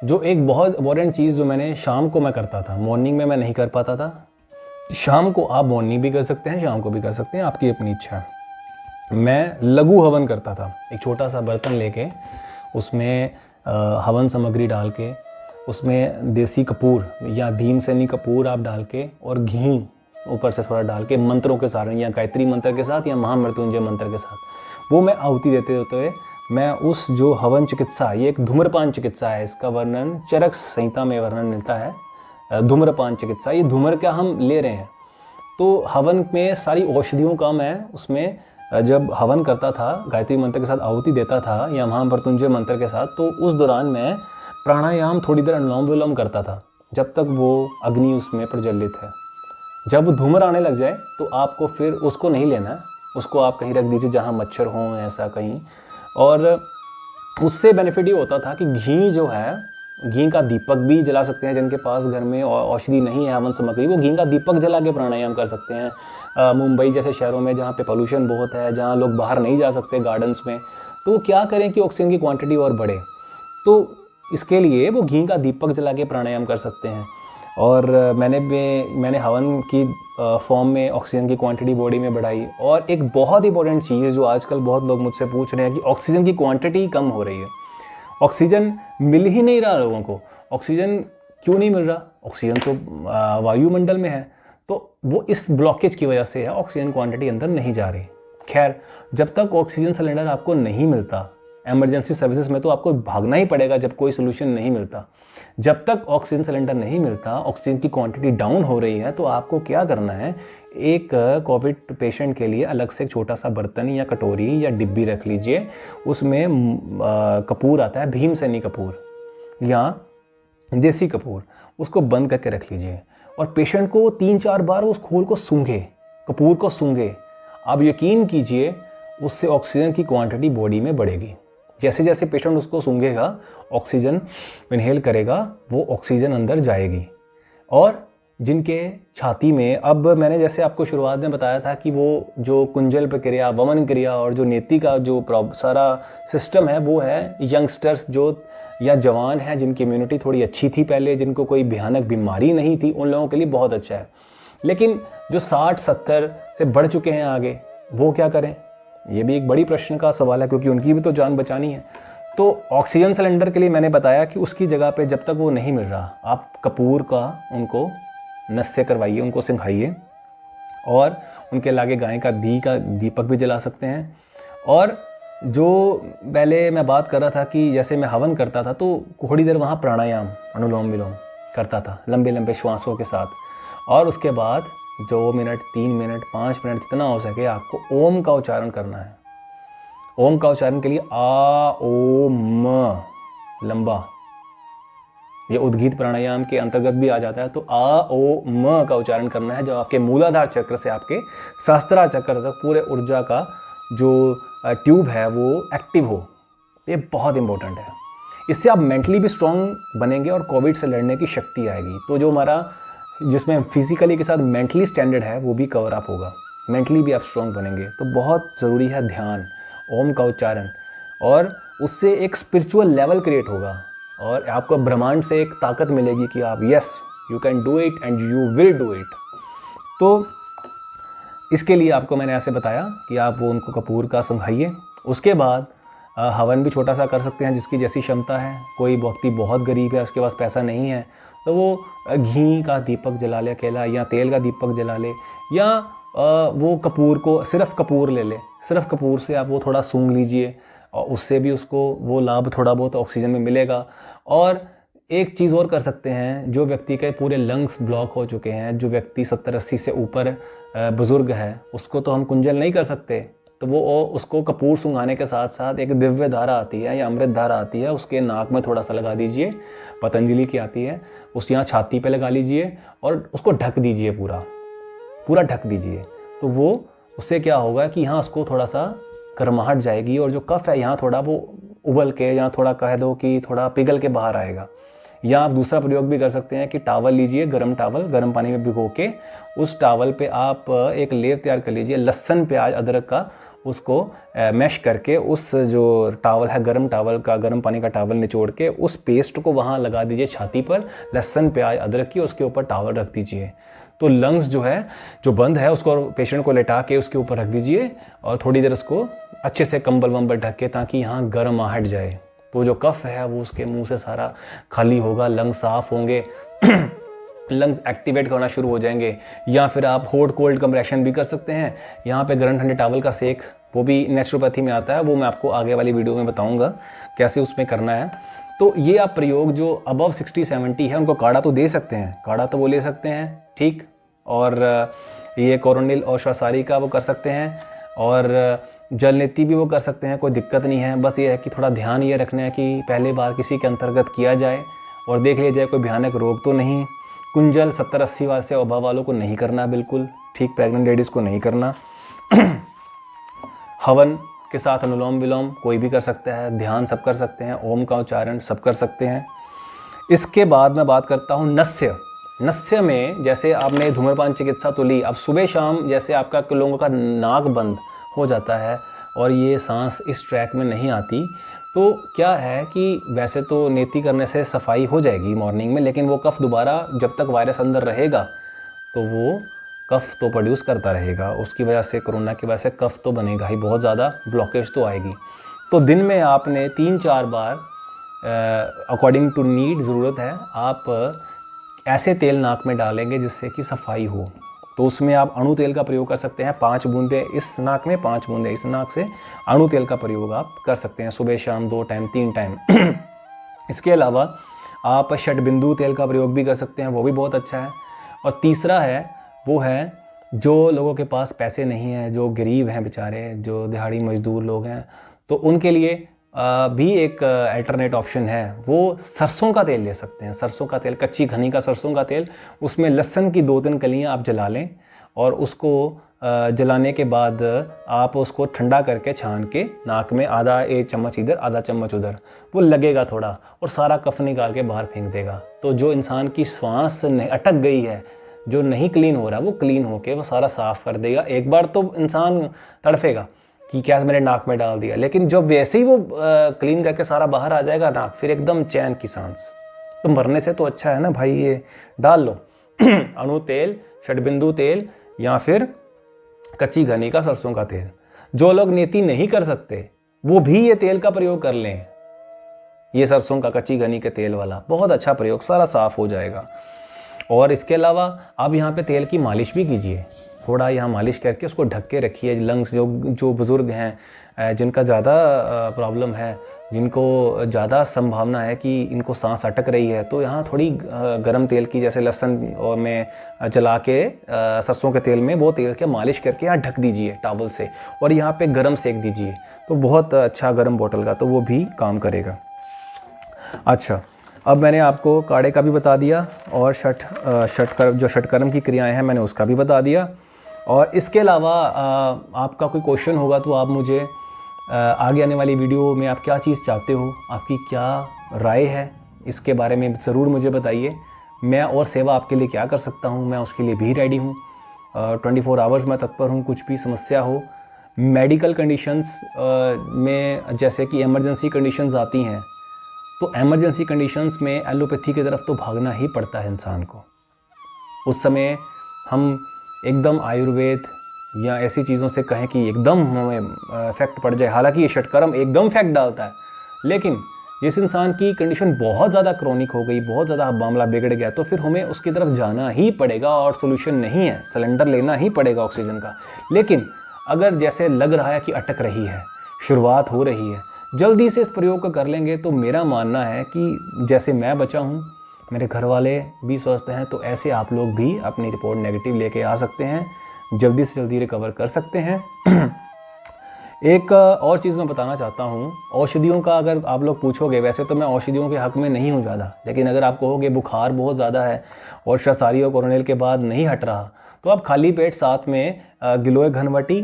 जो एक बहुत इम्पोर्टेंट चीज़ जो मैंने शाम को मैं करता था, मॉर्निंग में मैं नहीं कर पाता था, शाम को आप मॉर्निंग भी कर सकते हैं, शाम को भी कर सकते हैं, आपकी अपनी इच्छा है। मैं लघु हवन करता था। एक छोटा सा बर्तन लेके उसमें हवन सामग्री डाल के, उसमें देसी कपूर या भीमसेनी कपूर आप डाल के और घी ऊपर से थोड़ा डाल के मंत्रों के साथ, या गायत्री मंत्र के साथ या महामृत्युंजय मंत्र के साथ, वो मैं आहुति देते हुए मैं उस जो हवन चिकित्सा, ये एक धूम्रपान चिकित्सा है, इसका वर्णन चरक संहिता में वर्णन मिलता है। धूम्रपान चिकित्सा, ये धूम्र क्या हम ले रहे हैं, तो हवन में सारी औषधियों का मैं उसमें जब हवन करता था, गायत्री मंत्र के साथ आहुति देता था या महामृत्युंजय मंत्र के साथ, तो उस दौरान मैं प्राणायाम थोड़ी देर अनुलोम विलोम करता था जब तक वो अग्नि उसमें प्रज्वलित है। जब धूम्र आने लग जाए तो आपको फिर उसको नहीं लेना, उसको आप कहीं रख दीजिए जहाँ मच्छर हों, ऐसा कहीं। और उससे बेनिफिट ये होता था कि घी जो है, घी का दीपक भी जला सकते हैं जिनके पास घर में औषधि नहीं है हवन सामग्री, वो घी का दीपक जला के प्राणायाम कर सकते हैं। मुंबई जैसे शहरों में जहाँ पे पोल्यूशन बहुत है, जहाँ लोग बाहर नहीं जा सकते गार्डन्स में, तो वो क्या करें कि ऑक्सीजन की क्वांटिटी और बढ़े, तो इसके लिए वो घी का दीपक जला के प्राणायाम कर सकते हैं। और मैंने हवन की फॉर्म में ऑक्सीजन की क्वांटिटी बॉडी में बढ़ाई। और एक बहुत इंपॉर्टेंट चीज़ जो आजकल बहुत लोग मुझसे पूछ रहे हैं कि ऑक्सीजन की क्वांटिटी कम हो रही है, ऑक्सीजन मिल ही नहीं रहा लोगों को। ऑक्सीजन क्यों नहीं मिल रहा? ऑक्सीजन तो वायुमंडल में है, तो वो इस ब्लॉकेज की वजह से है, ऑक्सीजन क्वांटिटी अंदर नहीं जा रही। खैर, जब तक ऑक्सीजन सिलेंडर आपको नहीं मिलता इमरजेंसी सर्विसेज में, तो आपको भागना ही पड़ेगा जब कोई सोल्यूशन नहीं मिलता। जब तक ऑक्सीजन सिलेंडर नहीं मिलता, ऑक्सीजन की क्वांटिटी डाउन हो रही है, तो आपको क्या करना है, एक कोविड पेशेंट के लिए अलग से एक छोटा सा बर्तन या कटोरी या डिब्बी रख लीजिए, उसमें कपूर आता है, भीमसेनी कपूर या देसी कपूर, उसको बंद करके रख लीजिए और पेशेंट को 3-4 बार उस खोल को सूंघे, कपूर को सूंघे। आप यकीन कीजिए उससे ऑक्सीजन की क्वांटिटी बॉडी में बढ़ेगी। जैसे जैसे पेशेंट उसको सूंघेगा, ऑक्सीजन इनहेल करेगा, वो ऑक्सीजन अंदर जाएगी। और जिनके छाती में, अब मैंने जैसे आपको शुरुआत में बताया था कि वो जो कुंजल प्रक्रिया, वमन क्रिया और जो नेति का जो सारा सिस्टम है, वो है यंगस्टर्स जो या जवान हैं जिनकी इम्यूनिटी थोड़ी अच्छी थी पहले, जिनको कोई भयानक बीमारी नहीं थी, उन लोगों के लिए बहुत अच्छा है। लेकिन जो 60-70 से बढ़ चुके हैं आगे, वो क्या करें? ये भी एक बड़ी प्रश्न का सवाल है, क्योंकि उनकी भी तो जान बचानी है। तो ऑक्सीजन सिलेंडर के लिए मैंने बताया कि उसकी जगह पे जब तक वो नहीं मिल रहा, आप कपूर का उनको नस्य करवाइए, उनको सिंघाइए और उनके लागे गाय का दीपक भी जला सकते हैं। और जो पहले मैं बात कर रहा था कि जैसे मैं हवन करता था, तो थोड़ी देर वहाँ प्राणायाम, अनुलोम विलोम करता था लंबे लंबे श्वासों के साथ, और उसके बाद 2 मिनट, 3 मिनट, 5 मिनट, जितना हो सके आपको ओम का उच्चारण करना है। ओम का उच्चारण के लिए आ ओ म लंबा, ये उद्गीत प्राणायाम के अंतर्गत भी आ जाता है। तो आ ओ म का उच्चारण करना है, जब आपके मूलाधार चक्र से आपके सहस्त्रार चक्र तक पूरे ऊर्जा का जो ट्यूब है वो एक्टिव हो। ये बहुत इंपॉर्टेंट है। इससे आप मेंटली भी स्ट्रांग बनेंगे और कोविड से लड़ने की शक्ति आएगी। तो जो हमारा, जिसमें फिजिकली के साथ मेंटली स्टैंडर्ड है, वो भी कवर अप होगा, मेंटली भी आप स्ट्रांग बनेंगे। तो बहुत ज़रूरी है ध्यान, ओम का उच्चारण, और उससे एक स्पिरिचुअल लेवल क्रिएट होगा और आपको ब्रह्मांड से एक ताकत मिलेगी कि आप yes you can do it and you will do it. तो इसके लिए आपको मैंने ऐसे बताया कि आप वो उनको कपूर का संघाइए। उसके बाद हवन भी छोटा सा कर सकते हैं जिसकी जैसी क्षमता है। कोई व्यक्ति बहुत गरीब है, उसके पास पैसा नहीं है, तो वो घी का दीपक जला ले अकेला, या तेल का दीपक जला ले, या वो कपूर को, सिर्फ कपूर ले ले, सिर्फ कपूर से आप वो थोड़ा सूंघ लीजिए और उससे भी उसको वो लाभ थोड़ा बहुत ऑक्सीजन में मिलेगा। और एक चीज़ और कर सकते हैं, जो व्यक्ति के पूरे लंग्स ब्लॉक हो चुके हैं, जो व्यक्ति 70-80 से ऊपर बुज़ुर्ग है, उसको तो हम कुंजल नहीं कर सकते, तो वो उसको कपूर सूंघाने के साथ साथ एक दिव्य धारा आती है या अमृत धारा आती है, उसके नाक में थोड़ा सा लगा दीजिए, पतंजलि की आती है, उस यहाँ छाती पे लगा लीजिए और उसको ढक दीजिए, पूरा ढक दीजिए। तो वो उससे क्या होगा कि यहाँ उसको थोड़ा सा गर्माहट जाएगी और जो कफ है यहाँ थोड़ा वो उबल के, या थोड़ा कह दो कि थोड़ा पिघल के बाहर आएगा। या आप दूसरा प्रयोग भी कर सकते हैं कि टावल लीजिए, गर्म टावल, गर्म पानी में भिगो के उस टावल पे आप एक लेयर तैयार कर लीजिए लहसुन, प्याज, अदरक का, उसको मैश करके उस जो टावल है, गर्म टावल का, गर्म पानी का टावल निचोड़ के उस पेस्ट को वहाँ लगा दीजिए छाती पर, लहसुन, प्याज, अदरक की, उसके ऊपर टावल रख दीजिए। तो लंग्स जो है, जो बंद है, उसको पेशेंट को लेटा के उसके ऊपर रख दीजिए और थोड़ी देर उसको अच्छे से कंबल वंबल ढक के, ताकि यहाँ गर्म आहट जाए। तो जो कफ है वो उसके मुंह से सारा खाली होगा, लंग्स साफ होंगे, लंग्स एक्टिवेट होना शुरू हो जाएंगे। या फिर आप हॉट कोल्ड कंप्रेशन भी कर सकते हैं। यहाँ पे गर्म ठंडे टावल का सेक, वो भी नेचुरोपैथी में आता है, वो मैं आपको आगे वाली वीडियो में बताऊंगा कैसे उसमें करना है। तो ये आप प्रयोग जो अबव 60-70 है उनको काढ़ा तो दे सकते हैं, काढ़ा तो वो ले सकते हैं, ठीक। और ये कोरोनिल और श्वासारी का वो कर सकते हैं, और जल नीति भी वो कर सकते हैं, कोई दिक्कत नहीं है। बस ये है कि थोड़ा ध्यान ये रखना है कि पहले बार किसी के अंतर्गत किया जाए और देख लिया जाए कोई भयानक रोग तो नहीं। कुंजल 70-80 वर्ष से अभाव वालों को नहीं करना बिल्कुल, ठीक, प्रेग्नेंट लेडीज़ को नहीं करना। हवन के साथ अनुलोम विलोम कोई भी कर सकता है, ध्यान सब कर सकते हैं, ओम का उच्चारण सब कर सकते हैं। इसके बाद मैं बात करता हूँ नस्य। नस्य में जैसे आपने धूम्रपान चिकित्सा तो ली, अब सुबह शाम जैसे आपका लोगों का नाक बंद हो जाता है और ये सांस इस ट्रैक में नहीं आती, तो क्या है कि वैसे तो नेति करने से सफाई हो जाएगी मॉर्निंग में, लेकिन वो कफ दोबारा जब तक वायरस अंदर रहेगा तो वो कफ तो प्रोड्यूस करता रहेगा। उसकी वजह से, कोरोना की वजह से कफ तो बनेगा ही, बहुत ज़्यादा ब्लॉकेज तो आएगी। तो दिन में आपने 3-4 बार अकॉर्डिंग टू नीड, ज़रूरत है, आप ऐसे तेल नाक में डालेंगे जिससे कि सफाई हो। तो उसमें आप अणु तेल का प्रयोग कर सकते हैं, 5 बूंदे इस नाक में, 5 बूंदे इस नाक से, अणु तेल का प्रयोग आप कर सकते हैं सुबह शाम 2 टाइम 3 टाइम। इसके अलावा आप षटबिंदु तेल का प्रयोग भी कर सकते हैं, वो भी बहुत अच्छा है। और तीसरा है, वो है जो लोगों के पास पैसे नहीं हैं, जो गरीब हैं बेचारे, जो दिहाड़ी मजदूर लोग हैं, तो उनके लिए भी एक अल्टरनेट ऑप्शन है, वो सरसों का तेल ले सकते हैं। सरसों का तेल, कच्ची घनी का सरसों का तेल, उसमें लहसुन की 2-3 कलियां आप जला लें और उसको जलाने के बाद आप उसको ठंडा करके छान के नाक में आधा 1 चम्मच इधर, आधा चम्मच उधर, वो लगेगा थोड़ा और सारा कफ निकाल के बाहर फेंक देगा। तो जो इंसान की सांस अटक गई है, जो नहीं क्लीन हो रहा, वो क्लीन होके वो सारा साफ़ कर देगा। एक बार तो इंसान तड़फेगा कि क्या मैंने नाक में डाल दिया, लेकिन जब वैसे ही वो क्लीन करके सारा बाहर आ जाएगा नाक, फिर एकदम चैन की सांस। तो मरने से तो अच्छा है ना भाई, ये डाल लो। अणु तेल, षटबिंदु तेल या फिर कच्ची घनी का सरसों का तेल। जो लोग नेति नहीं कर सकते वो भी ये तेल का प्रयोग कर लें, ये सरसों का कच्ची घनी के तेल वाला, बहुत अच्छा प्रयोग, सारा साफ हो जाएगा। और इसके अलावा आप यहाँ पे तेल की मालिश भी कीजिए, थोड़ा यहाँ मालिश करके उसको ढक के रखिए। लंग्स जो बुज़ुर्ग हैं, जिनका ज़्यादा प्रॉब्लम है, जिनको ज़्यादा संभावना है कि इनको सांस अटक रही है, तो यहाँ थोड़ी गरम तेल की, जैसे लहसुन और में जला के सरसों के तेल में वो तेल के मालिश करके यहाँ ढक दीजिए टॉवल से, और यहाँ पे गरम सेक दीजिए, तो बहुत अच्छा गरम बोतल का, तो वो भी काम करेगा। अच्छा, अब मैंने आपको काढ़े का भी बता दिया और जो षटकर्म की क्रियाएं हैं मैंने उसका भी बता दिया। और इसके अलावा आपका कोई क्वेश्चन होगा तो आप मुझे आगे आने वाली वीडियो में आप क्या चीज़ चाहते हो, आपकी क्या राय है, इसके बारे में ज़रूर मुझे बताइए। मैं और सेवा आपके लिए क्या कर सकता हूँ, मैं उसके लिए भी रेडी हूँ। 24 आवर्स मैं तत्पर हूँ, कुछ भी समस्या हो। मेडिकल कंडीशंस में जैसे कि इमरजेंसी कंडीशंस आती हैं, तो इमरजेंसी कंडीशंस में एलोपैथी की तरफ तो भागना ही पड़ता है इंसान को। उस समय हम एकदम आयुर्वेद या ऐसी चीज़ों से कहें कि एकदम हमें इफेक्ट पड़ जाए, हालांकि ये षटकर्म एकदम इफेक्ट डालता है, लेकिन जिस इंसान की कंडीशन बहुत ज़्यादा क्रोनिक हो गई, बहुत ज़्यादा मामला बिगड़ गया, तो फिर हमें उसकी तरफ जाना ही पड़ेगा और सोल्यूशन नहीं है, सिलेंडर लेना ही पड़ेगा ऑक्सीजन का। लेकिन अगर जैसे लग रहा है कि अटक रही है, शुरुआत हो रही है, जल्दी से इस प्रयोग को कर लेंगे, तो मेरा मानना है कि जैसे मैं बचा हूँ, मेरे घर वाले भी स्वस्थ हैं, तो ऐसे आप लोग भी अपनी रिपोर्ट नेगेटिव लेके आ सकते हैं, जल्दी से जल्दी रिकवर कर सकते हैं। एक और चीज़ मैं बताना चाहता हूँ, औषधियों का अगर आप लोग पूछोगे, वैसे तो मैं औषधियों के हक़ में नहीं हूँ ज़्यादा, लेकिन अगर आप कहोगे बुखार बहुत ज़्यादा है और श्वासारी और कोरोनिल के बाद नहीं हट रहा, तो आप खाली पेट साथ में गिलोय घनवटी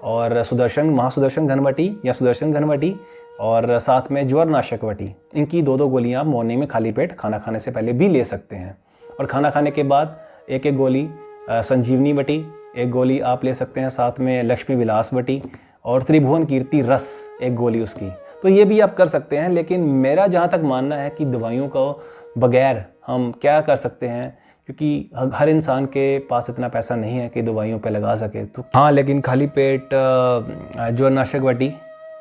और सुदर्शन महासुदर्शन घनवटी या सुदर्शन घनवटी और साथ में ज्वरनाशक वटी। इनकी 2-2 गोलियाँ आप मॉर्निंग में खाली पेट खाना खाने से पहले भी ले सकते हैं। और खाना खाने के बाद 1-1 गोली संजीवनी वटी, 1 गोली आप ले सकते हैं, साथ में लक्ष्मी विलास वटी और त्रिभुवन कीर्ति रस 1 गोली उसकी। तो ये भी आप कर सकते हैं, लेकिन मेरा जहाँ तक मानना है कि दवाइयों को बगैर हम क्या कर सकते हैं, क्योंकि हर इंसान के पास इतना पैसा नहीं है कि दवाइयों पे लगा सके। तो हाँ, लेकिन खाली पेट ज्वरनाशक वटी,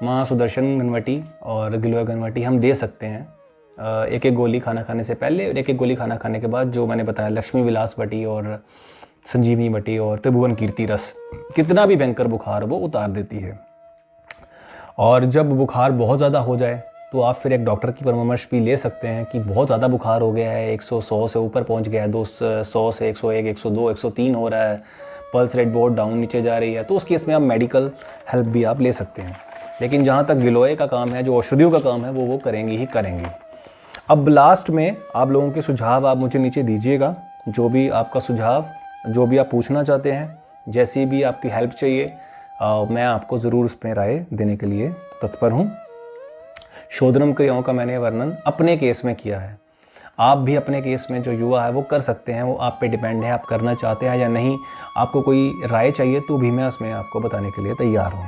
माँ सुदर्शन घनवटी और गिलोय घनवटी हम दे सकते हैं 1-1 गोली खाना खाने से पहले और 1-1 गोली खाना खाने के बाद, जो मैंने बताया लक्ष्मी विलास वटी और संजीवनी वटी और त्रिभुवन कीर्ति रस। कितना भी भयंकर बुखार वो उतार देती है। और जब बुखार बहुत ज़्यादा हो जाए तो आप फिर एक डॉक्टर की परामर्श भी ले सकते हैं कि बहुत ज़्यादा बुखार हो गया है, 100 से ऊपर पहुंच गया है, 200 से 101, 102, 103 हो रहा है, पल्स रेट बहुत डाउन नीचे जा रही है, तो उस केस में आप मेडिकल हेल्प भी आप ले सकते हैं। लेकिन जहाँ तक गिलोय का काम है, जो औषधियों का काम है, वो करेंगी ही करेंगी। अब लास्ट में आप लोगों के सुझाव आप मुझे नीचे दीजिएगा, जो भी आपका सुझाव, जो भी आप पूछना चाहते हैं, जैसी भी आपकी हेल्प चाहिए, मैं आपको ज़रूर उसमें राय देने के लिए तत्पर हूँ। शोधनम क्रियाओं का मैंने वर्णन अपने केस में किया है। आप भी अपने केस में जो युवा है वो कर सकते हैं, वो आप पे डिपेंड है, आप करना चाहते हैं या नहीं। आपको कोई राय चाहिए तो भी मैं उसमें आपको बताने के लिए तैयार हूँ।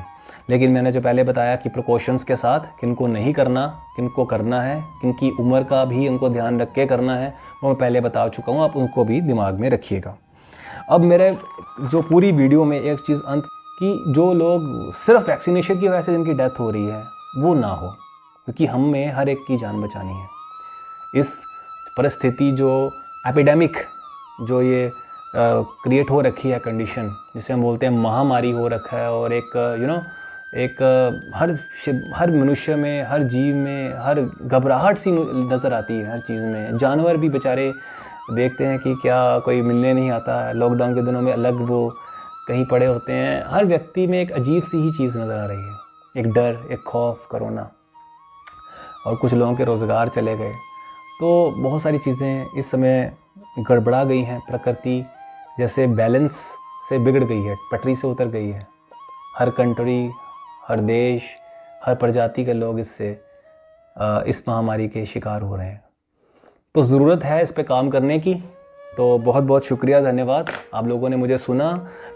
लेकिन मैंने जो पहले बताया कि प्रिकॉशंस के साथ किनको नहीं करना, किनको करना है, किनकी उम्र का भी उनको ध्यान रख के करना है, वो मैं पहले बता चुका हूँ, आप उनको भी दिमाग में रखिएगा। अब मेरे जो पूरी वीडियो में एक चीज़ अंत कि जो लोग सिर्फ वैक्सीनेशन की वजह से जिनकी डेथ हो रही है वो ना हो, क्योंकि हमें हर एक की जान बचानी है। इस परिस्थिति जो एपिडेमिक जो ये क्रिएट हो रखी है कंडीशन, जिसे हम बोलते हैं महामारी हो रखा है, और एक हर मनुष्य में, हर जीव में, हर घबराहट सी नज़र आती है हर चीज़ में। जानवर भी बेचारे देखते हैं कि क्या कोई मिलने नहीं आता, लॉकडाउन के दिनों में अलग वो कहीं पड़े होते हैं। हर व्यक्ति में एक अजीब सी ही चीज़ नज़र आ रही है, एक डर, एक खौफ, कोरोना, और कुछ लोगों के रोज़गार चले गए। तो बहुत सारी चीज़ें इस समय गड़बड़ा गई हैं। प्रकृति जैसे बैलेंस से बिगड़ गई है, पटरी से उतर गई है। हर कंट्री, हर देश, हर प्रजाति के लोग इससे इस महामारी के शिकार हो रहे हैं। तो ज़रूरत है इस पे काम करने की। तो बहुत बहुत शुक्रिया, धन्यवाद, आप लोगों ने मुझे सुना।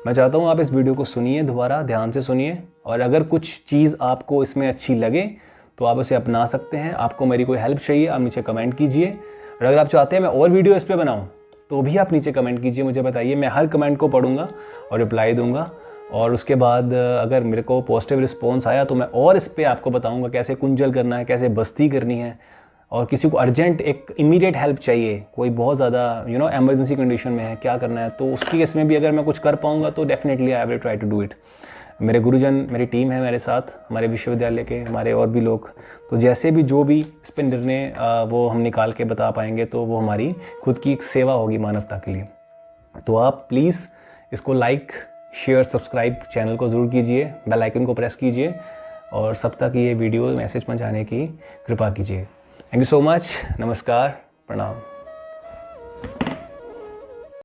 मैं चाहता हूँ आप इस वीडियो को सुनिए, दोबारा ध्यान से सुनिए, और अगर कुछ चीज़ आपको इसमें अच्छी लगे तो आप उसे अपना सकते हैं। आपको मेरी कोई हेल्प चाहिए, आप नीचे कमेंट कीजिए। और अगर आप चाहते हैं मैं और वीडियो इस पर बनाऊँ तो भी आप नीचे कमेंट कीजिए, मुझे बताइए। मैं हर कमेंट को पढ़ूंगा और रिप्लाई दूंगा। और उसके बाद अगर मेरे को पॉजिटिव रिस्पॉन्स आया तो मैं और इस पर आपको बताऊँगा कैसे कुंजल करना है, कैसे बस्ती करनी है। और किसी को अर्जेंट एक इमीडिएट हेल्प चाहिए, कोई बहुत ज़्यादा एमरजेंसी कंडीशन में है, क्या करना है, तो उसकी केस में भी अगर मैं कुछ कर पाऊँगा तो definitely I will try to do it. मेरे गुरुजन, मेरी टीम है मेरे साथ, हमारे विश्वविद्यालय के, हमारे और भी लोग, तो जैसे भी जो भी इस पर निर्णय वो हम निकाल के बता पाएंगे तो वो हमारी खुद की एक सेवा होगी मानवता के लिए। तो आप प्लीज़ इसको लाइक, शेयर, सब्सक्राइब चैनल को ज़रूर कीजिए, बेल आइकन को प्रेस कीजिए, और सब तक ये वीडियो मैसेज पहुँचाने की कृपा कीजिए। Thank you so much. नमस्कार, प्रणाम।